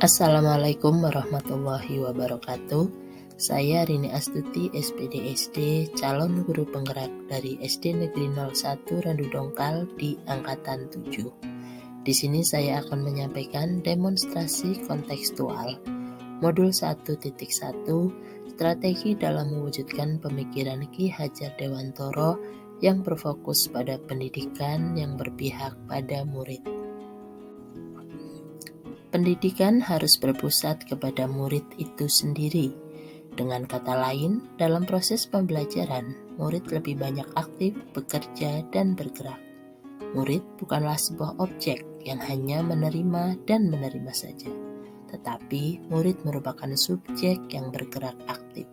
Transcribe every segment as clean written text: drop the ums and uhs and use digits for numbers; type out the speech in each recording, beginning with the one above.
Assalamualaikum warahmatullahi wabarakatuh. Saya Rini Astuti, SPD SD, calon guru penggerak dari SD Negeri 01 Randu Dongkal di angkatan 7. Di sini saya akan menyampaikan demonstrasi kontekstual modul 1.1 strategi dalam mewujudkan pemikiran Ki Hajar Dewantara yang berfokus pada pendidikan yang berpihak pada murid. Pendidikan harus berpusat kepada murid itu sendiri. Dengan kata lain, dalam proses pembelajaran, murid lebih banyak aktif, bekerja, dan bergerak. Murid bukanlah sebuah objek yang hanya menerima dan menerima saja, tetapi murid merupakan subjek yang bergerak aktif.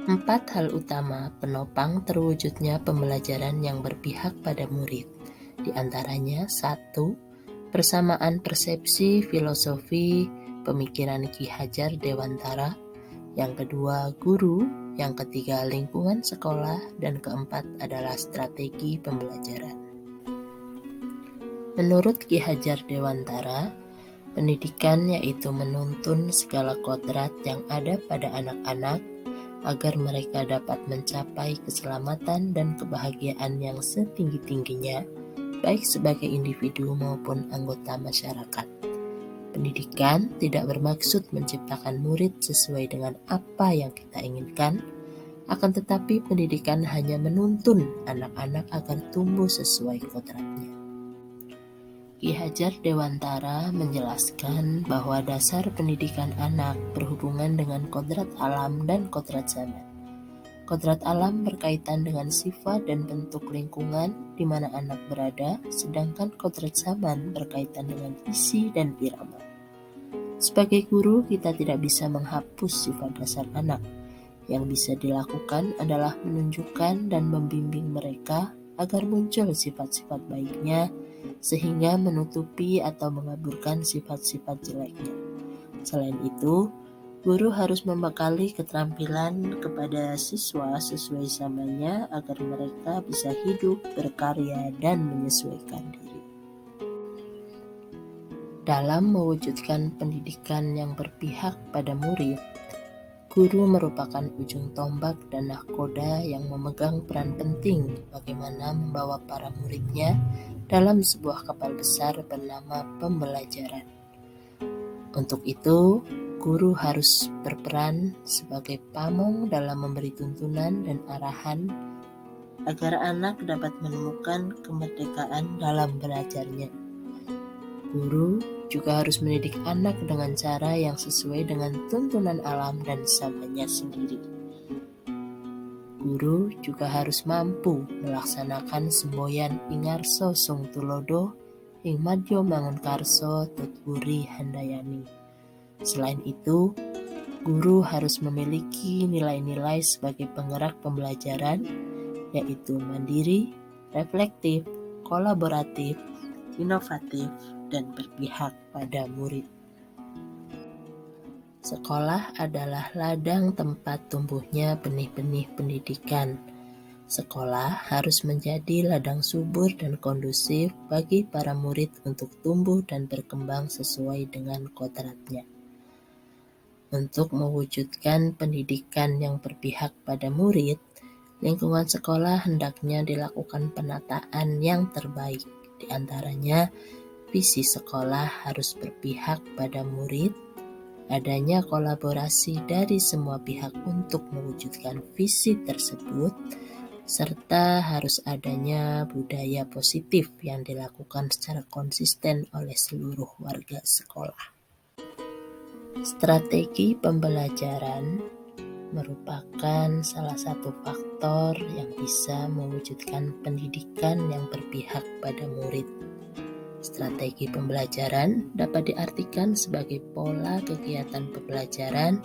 4 hal utama penopang terwujudnya pembelajaran yang berpihak pada murid. Di antaranya 1. Persamaan persepsi, filosofi, pemikiran Ki Hajar Dewantara. Yang kedua, guru. Yang ketiga, lingkungan sekolah. Dan keempat adalah strategi pembelajaran. Menurut Ki Hajar Dewantara, pendidikan yaitu menuntun segala kodrat yang ada pada anak-anak agar mereka dapat mencapai keselamatan dan kebahagiaan yang setinggi-tingginya, baik sebagai individu maupun anggota masyarakat. Pendidikan tidak bermaksud menciptakan murid sesuai dengan apa yang kita inginkan, akan tetapi pendidikan hanya menuntun anak-anak agar tumbuh sesuai kodratnya. Ki Hajar Dewantara menjelaskan bahwa dasar pendidikan anak berhubungan dengan kodrat alam dan kodrat zaman. Kodrat alam berkaitan dengan sifat dan bentuk lingkungan di mana anak berada, sedangkan kodrat zaman berkaitan dengan isi dan irama. Sebagai guru, kita tidak bisa menghapus sifat dasar anak. Yang bisa dilakukan adalah menunjukkan dan membimbing mereka agar muncul sifat-sifat baiknya, sehingga menutupi atau mengaburkan sifat-sifat jeleknya. Selain itu, guru harus membekali keterampilan kepada siswa sesuai zamannya agar mereka bisa hidup, berkarya, dan menyesuaikan diri. Dalam mewujudkan pendidikan yang berpihak pada murid, guru merupakan ujung tombak dan nahkoda yang memegang peran penting bagaimana membawa para muridnya dalam sebuah kapal besar bernama pembelajaran. Untuk itu, guru harus berperan sebagai pamong dalam memberi tuntunan dan arahan agar anak dapat menemukan kemerdekaan dalam belajarnya. Guru juga harus mendidik anak dengan cara yang sesuai dengan tuntunan alam dan zamannya sendiri. Guru juga harus mampu melaksanakan semboyan Ingarso Sung Tulodo ing madya mangunkarso tutwuri handayani. Selain itu, guru harus memiliki nilai-nilai sebagai penggerak pembelajaran, yaitu mandiri, reflektif, kolaboratif, inovatif, dan berpihak pada murid. Sekolah adalah ladang tempat tumbuhnya benih-benih pendidikan. Sekolah harus menjadi ladang subur dan kondusif bagi para murid untuk tumbuh dan berkembang sesuai dengan kodratnya. Untuk mewujudkan pendidikan yang berpihak pada murid, lingkungan sekolah hendaknya dilakukan penataan yang terbaik. Di antaranya, visi sekolah harus berpihak pada murid, adanya kolaborasi dari semua pihak untuk mewujudkan visi tersebut, serta harus adanya budaya positif yang dilakukan secara konsisten oleh seluruh warga sekolah. Strategi pembelajaran merupakan salah satu faktor yang bisa mewujudkan pendidikan yang berpihak pada murid. Strategi pembelajaran dapat diartikan sebagai pola kegiatan pembelajaran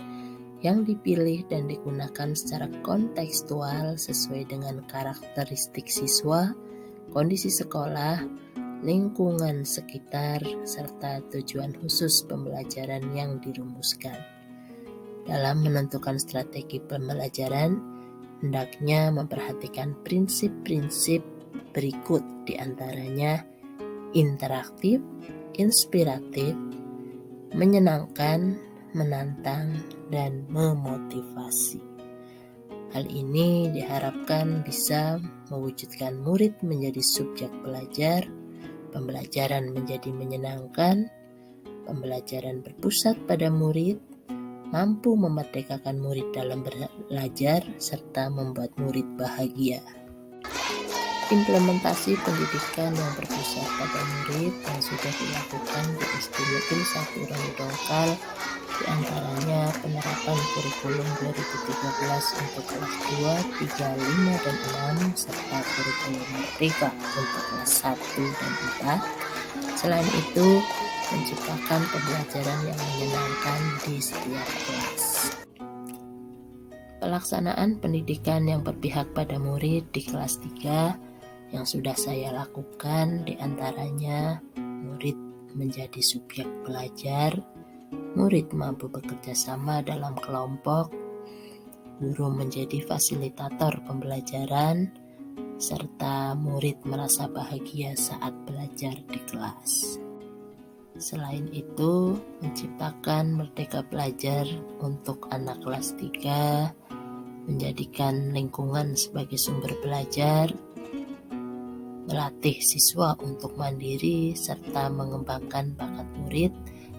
yang dipilih dan digunakan secara kontekstual sesuai dengan karakteristik siswa, kondisi sekolah, lingkungan sekitar, serta tujuan khusus pembelajaran yang dirumuskan. Dalam menentukan strategi pembelajaran, hendaknya memperhatikan prinsip-prinsip berikut, diantaranya interaktif, inspiratif, menyenangkan, menantang, dan memotivasi. Hal ini diharapkan bisa mewujudkan murid menjadi subjek belajar, pembelajaran menjadi menyenangkan, pembelajaran berpusat pada murid, mampu memerdekakan murid dalam belajar, serta membuat murid bahagia. Implementasi pendidikan yang berpusat pada murid yang sudah dilakukan di SD Negeri 1 Randu Dongkal, diantaranya penerapan kurikulum 2013 untuk kelas 2, 3, 5, dan 6, serta kurikulum merdeka untuk kelas 1 dan 4. Selain itu, menciptakan pembelajaran yang menyenangkan di setiap kelas. Pelaksanaan pendidikan yang berpihak pada murid di kelas 3 yang sudah saya lakukan, diantaranya murid menjadi subjek belajar, murid mampu bekerja sama dalam kelompok, guru menjadi fasilitator pembelajaran, serta murid merasa bahagia saat belajar di kelas. Selain itu, menciptakan merdeka belajar untuk anak kelas 3, menjadikan lingkungan sebagai sumber belajar, melatih siswa untuk mandiri, serta mengembangkan bakat murid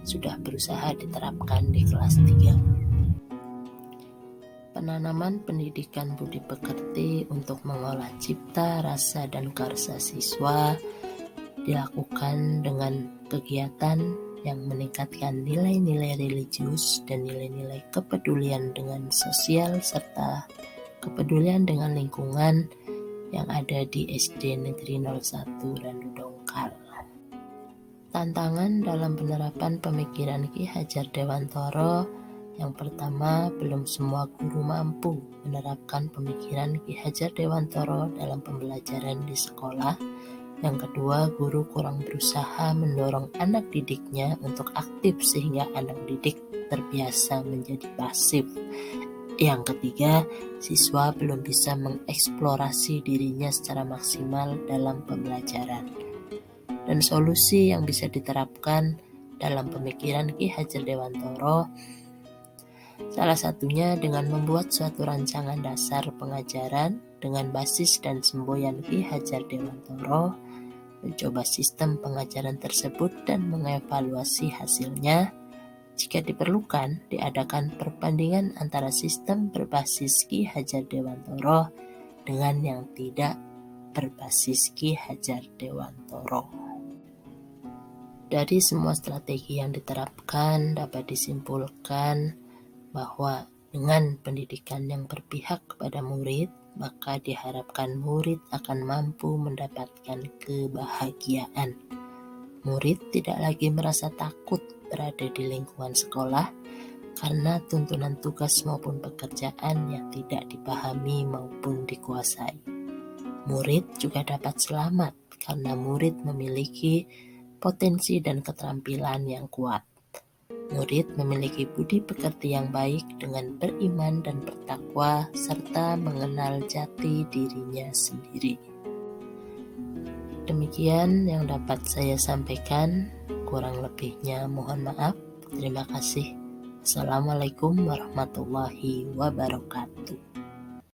sudah berusaha diterapkan di kelas 3. Penanaman pendidikan budi pekerti untuk mengolah cipta, rasa, dan karsa siswa dilakukan dengan kegiatan yang meningkatkan nilai-nilai religius dan nilai-nilai kepedulian dengan sosial serta kepedulian dengan lingkungan yang ada di SD Negeri 01 Randu Dongkal. Tantangan dalam penerapan pemikiran Ki Hajar Dewantoro. Yang pertama, belum semua guru mampu menerapkan pemikiran Ki Hajar Dewantoro dalam pembelajaran di sekolah. Yang kedua, guru kurang berusaha mendorong anak didiknya untuk aktif sehingga anak didik terbiasa menjadi pasif. Yang ketiga, siswa belum bisa mengeksplorasi dirinya secara maksimal dalam pembelajaran. Dan solusi yang bisa diterapkan dalam pemikiran Ki Hajar Dewantoro, salah satunya dengan membuat suatu rancangan dasar pengajaran dengan basis dan semboyan Ki Hajar Dewantoro, mencoba sistem pengajaran tersebut dan mengevaluasi hasilnya. Jika diperlukan, diadakan perbandingan antara sistem berbasis Ki Hajar Dewantoro dengan yang tidak berbasis Ki Hajar Dewantoro. Dari semua strategi yang diterapkan, dapat disimpulkan bahwa dengan pendidikan yang berpihak kepada murid, maka diharapkan murid akan mampu mendapatkan kebahagiaan. Murid tidak lagi merasa takut berada di lingkungan sekolah karena tuntunan tugas maupun pekerjaan yang tidak dipahami maupun dikuasai. Murid juga dapat selamat karena murid memiliki potensi dan keterampilan yang kuat. Murid memiliki budi pekerti yang baik dengan beriman dan bertakwa serta mengenal jati dirinya sendiri. Demikian yang dapat saya sampaikan, kurang lebihnya mohon maaf. Terima kasih. Assalamualaikum warahmatullahi wabarakatuh.